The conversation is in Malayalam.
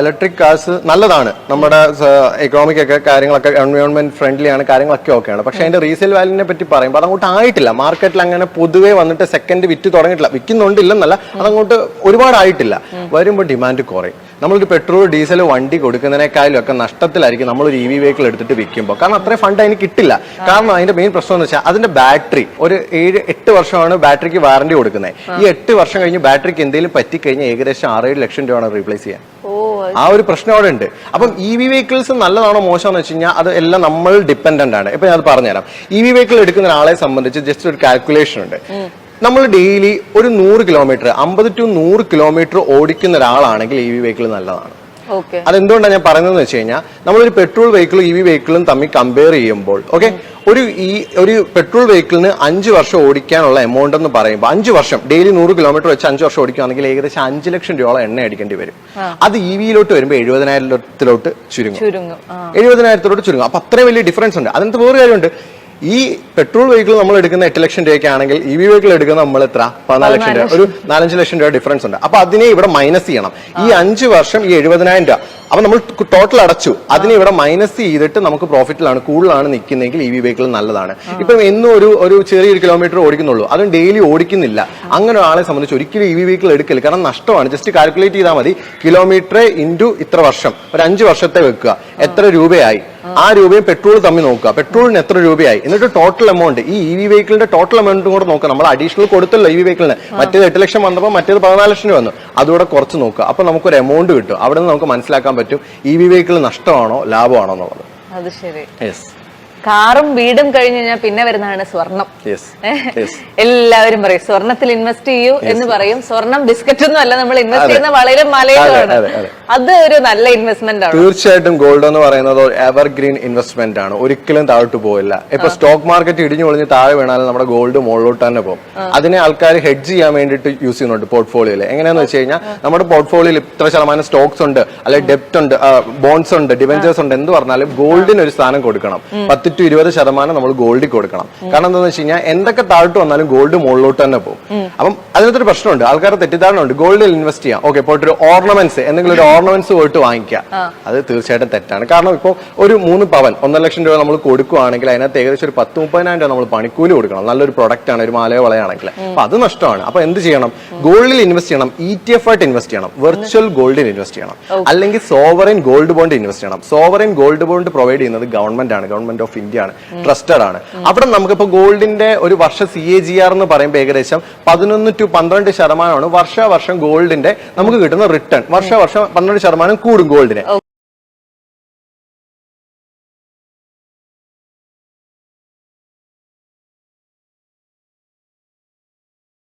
ഇലക്ട്രിക് കാർസ് നല്ലതാണ്, നമ്മുടെ എക്കണോമിക് ഒക്കെ കാര്യങ്ങളൊക്കെ എൻവയോൺമെന്റ് ഫ്രണ്ട്ലി ആണ്, കാര്യങ്ങളൊക്കെ ഓക്കെയാണ്. പക്ഷെ അതിന്റെ റീസെയിൽ വാല്യൂവിനെ പറ്റി പറയുമ്പോൾ അതങ്ങോട്ട് ആയിട്ടില്ല. മാർക്കറ്റിൽ അങ്ങനെ പൊതുവെ വന്നിട്ട് സെക്കൻഡ് വിറ്റ് തുടങ്ങിയിട്ടില്ല. വിൽക്കുന്നുണ്ടില്ലെന്നല്ല, അതങ്ങോട്ട് ഒരുപാടായിട്ടില്ല. വരുമ്പോൾ ഡിമാൻഡ് കുറയും. നമ്മളൊരു പെട്രോൾ ഡീസൽ വണ്ടി കൊടുക്കുന്നതിനേക്കാളും ഒക്കെ നഷ്ടത്തിലായിരിക്കും നമ്മളൊരു EV വെഹിക്കിൾ എടുത്തിട്ട് വിൽക്കുമ്പോൾ. കാരണം അത്രയും ഫണ്ട് അതിന് കിട്ടില്ല. കാരണം അതിന്റെ മെയിൻ പ്രശ്നം എന്ന് വെച്ചാൽ അതിന്റെ ബാറ്ററി ഒരു 7-8 വർഷമാണ് ബാറ്ററിക്ക് വാറന്റി കൊടുക്കുന്നത്. ഈ 8 വർഷം കഴിഞ്ഞ് ബാറ്ററിക്ക് എന്തെങ്കിലും പറ്റിക്കഴിഞ്ഞാൽ ഏകദേശം 6-7 ലക്ഷം രൂപയാണ് റീപ്ലേസ് ചെയ്യാൻ. ആ ഒരു പ്രശ്നം അവിടെ ഉണ്ട്. അപ്പം EV വെഹിക്കിൾസ് നല്ലതാണോ മോശമാണെന്ന് വെച്ച് കഴിഞ്ഞാൽ അത് എല്ലാം നമ്മൾ ഡിപ്പെൻഡന്റ് ആണ്. ഇപ്പൊ ഞാൻ അത് പറഞ്ഞുതരാം. EV വെഹിക്കിൾ എടുക്കുന്ന ഒരാളെ സംബന്ധിച്ച് ജസ്റ്റ് ഒരു കാൽക്കുലേഷൻ ഉണ്ട്. നമ്മൾ ഡെയിലി ഒരു 100 കിലോമീറ്റർ 50 to 100 കിലോമീറ്റർ ഓടിക്കുന്ന ഒരാളാണെങ്കിൽ EV വെഹിക്കിൾ നല്ലതാണ്. അതെന്തുകൊണ്ടാണ് ഞാൻ പറയുന്നതെന്ന് വെച്ച് കഴിഞ്ഞാൽ നമ്മളൊരു പെട്രോൾ വെഹിക്കിളും EV വെഹിക്കിളും തമ്മിൽ കമ്പയർ ചെയ്യുമ്പോൾ ഒരു പെട്രോൾ വെഹിക്കിളിന് 5 വർഷം ഓടിക്കാനുള്ള എമൗണ്ട് എന്ന് പറയുമ്പോൾ 5 വർഷം ഡെയിലി 100 കിലോമീറ്റർ വെച്ച് 5 വർഷം ഓടിക്കുകയാണെങ്കിൽ ഏകദേശം 5 ലക്ഷം രൂപയോളം എണ്ണ അടിക്കേണ്ടി വരും. അത് EV-യിലോട്ട് വരുമ്പോൾ 70,000 ചുരുങ്ങും. 70,000 ചുരുങ്ങും. അപ്പൊ അത്രയും വലിയ ഡിഫറൻസ് ഉണ്ട്. അതിനകത്ത് വേറെ കാര്യമുണ്ട്. ഈ പെട്രോൾ വെഹിക്കിൾ നമ്മൾ എടുക്കുന്ന 8 ലക്ഷം രൂപയ്ക്കാണെങ്കിൽ EV വെഹിക്കിൾ എടുക്കുന്ന നമ്മൾ എത്ര 14 ലക്ഷം രൂപ, ഒരു 4-5 ലക്ഷം രൂപ ഡിഫറൻസ് ഉണ്ട്. അപ്പൊ അതിനെ ഇവിടെ മൈനസ് ചെയ്യണം. ഈ 5 വർഷം ഈ 70,000 രൂപ അപ്പൊ നമ്മൾ ടോട്ടൽ അടച്ചു, അതിനെ ഇവിടെ മൈനസ് ചെയ്തിട്ട് നമുക്ക് പ്രോഫിറ്റിലാണ് കൂടുതലാണ് നിൽക്കുന്നതെങ്കിൽ EV വെഹിക്കിൾ നല്ലതാണ്. ഇപ്പം എന്നും ഒരു ചെറിയൊരു കിലോമീറ്റർ ഓടിക്കുന്നുള്ളൂ, അതും ഡെയിലി ഓടിക്കുന്നില്ല. അങ്ങനെ ഒരാളെ സംബന്ധിച്ച് ഒരിക്കലും EV വെഹിക്കിൾ എടുക്കില്ല. കാരണം നഷ്ടമാണ്. ജസ്റ്റ് കാൽക്കുലേറ്റ് ചെയ്താൽ മതി. കിലോമീറ്റർ ഇൻറ്റു ഇത്ര വർഷം, ഒരു 5 വർഷത്തെ വെക്കുക, എത്ര രൂപയായി, ആ രൂപയും പെട്രോൾ തമ്മിൽ നോക്കുക, പെട്രോളിന് എത്ര രൂപയായി, എന്നിട്ട് ടോട്ടൽ എമൗണ്ട് ഈ EV വെഹിക്കിളിന്റെ ടോട്ടൽ എമൗണ്ടും കൂടെ നോക്കുക. നമ്മൾ അഡീഷണൽ കൊടുത്തല്ലോ EV വെഹിക്കിളിന്. മറ്റേത് 8 ലക്ഷം വന്നപ്പോൾ മറ്റേത് 14 ലക്ഷം രൂപ വന്നു. അതുകൂടെ കുറച്ച് നോക്കുക. അപ്പൊ നമുക്കൊരു എമൗണ്ട് കിട്ടും. അവിടെ നിന്ന് നമുക്ക് മനസ്സിലാക്കാൻ പറ്റും EV വെഹിക്കിൾ നഷ്ടമാണോ ലാഭമാണോ എന്നുള്ളത്. അത് ശരി. കാറും വീടും കഴിഞ്ഞ് കഴിഞ്ഞാൽ പിന്നെ വരുന്നതാണ് സ്വർണം. എല്ലാവരും പറയും സ്വർണത്തിൽ ഇൻവെസ്റ്റ് ചെയ്യൂ എന്ന് പറയും. സ്വർണം ബിസ്ക്കറ്റ് ഒന്നും അല്ല, നമ്മൾ ഇൻവെസ്റ്റ് ചെയ്യുന്ന വളരെ മലയിലാണ്. അത് ഒരു നല്ല ഇൻവെസ്റ്റ്മെന്റ് ആണ്. തീർച്ചയായിട്ടും ഗോൾഡ് എന്ന് പറയുന്നത് എവർഗ്രീൻ ഇൻവെസ്റ്റ്മെന്റ് ആണ്, ഒരിക്കലും താഴോട്ട് പോയില്ല. ഇപ്പൊ സ്റ്റോക്ക് മാർക്കറ്റ് ഇടിഞ്ഞു പൊളിഞ്ഞ് താഴെ വീണാലും നമ്മുടെ ഗോൾഡ് മുകളിലോട്ട് തന്നെ പോകും. അതിനെ ആൾക്കാർ ഹെഡ്ജ് ചെയ്യാൻ വേണ്ടിയിട്ട് യൂസ് ചെയ്യുന്നുണ്ട് പോർട്ട്ഫോളിയോയിൽ. എങ്ങനെയാന്ന് വെച്ച് കഴിഞ്ഞാൽ നമ്മുടെ പോർട്ട്ഫോളിയോയിൽ ഇത്ര ശതമാനം സ്റ്റോക്സ് ഉണ്ട്, അല്ലെങ്കിൽ ഡെപ്റ്റ് ഉണ്ട്, ബോൺസ് ഉണ്ട്, ഡിബെഞ്ചേഴ്സ് ഉണ്ട്, എന്ത് പറഞ്ഞാലും ഗോൾഡിന് ഒരു സ്ഥാനം കൊടുക്കണം. 10 to 20% നമ്മൾ ഗോൾഡിൽ കൊടുക്കണം. കാരണം എന്താണെന്ന് വെച്ച് കഴിഞ്ഞാൽ എന്തൊക്കെ താഴോട്ട് വന്നാലും ഗോൾഡ് മുകളിലോട്ട് തന്നെ പോകും. അപ്പം അതിനകത്തൊരു പ്രശ്നമുണ്ട്. ആൾക്കാർ തെറ്റിദ്ധാരണ ഉണ്ട് ഗോൾഡിൽ ഇൻവെസ്റ്റ് ചെയ്യാം. ഓക്കെ, പോയിട്ട് ഒരു ഓർണമെന്റ്സ് എന്തെങ്കിലും ഒരു ഓർണമെന്റ്സ് പോയിട്ട് വാങ്ങിക്കാം. അത് തീർച്ചയായിട്ടും തെറ്റാണ്. കാരണം ഇപ്പോൾ ഒരു 3 പവൻ 1.5 ലക്ഷം രൂപ നമ്മൾ കൊടുക്കുകയാണെങ്കിൽ അതിനകത്ത് ഏകദേശം ഒരു 10-30,000 രൂപ നമ്മൾ പണിക്കൂലി കൊടുക്കണം. നല്ലൊരു പ്രൊഡക്റ്റ് ആണ്, ഒരു മാലയോ വളയാണെങ്കിൽ. അപ്പൊ അത് നഷ്ടമാണ്. അപ്പൊ എന്ത് ചെയ്യണം? ഗോൾഡിൽ ഇൻവെസ്റ്റ് ചെയ്യണം. ETF ആയിട്ട് ഇൻവെസ്റ്റ് ചെയ്യണം. വെർച്വൽ ഗോൾഡിൽ ഇൻവെസ്റ്റ് ചെയ്യണം. അല്ലെങ്കിൽ സോവറിൻ ഗോൾഡ് ബോണ്ട് ഇൻവെസ്റ്റ് ചെയ്യണം. സോവറിൻ ഗോൾഡ് ബോണ്ട് പ്രൊവൈഡ് ചെയ്യുന്നത് ഗവൺമെന്റ് ആണ്, ഗവൺമെന്റ് ഓഫ് ഇന്ത്യ ആണ്, ട്രസ്റ്റഡ് ആണ്. അവിടെ നമുക്കിപ്പോ ഗോൾഡിന്റെ ഒരു വർഷ CAGR എന്ന് പറയുമ്പോൾ ഏകദേശം 11 to 12% വർഷം ഗോൾഡിന്റെ നമുക്ക് കിട്ടുന്ന റിട്ടേൺ. വർഷം 12% കൂടും ഗോൾഡിന്.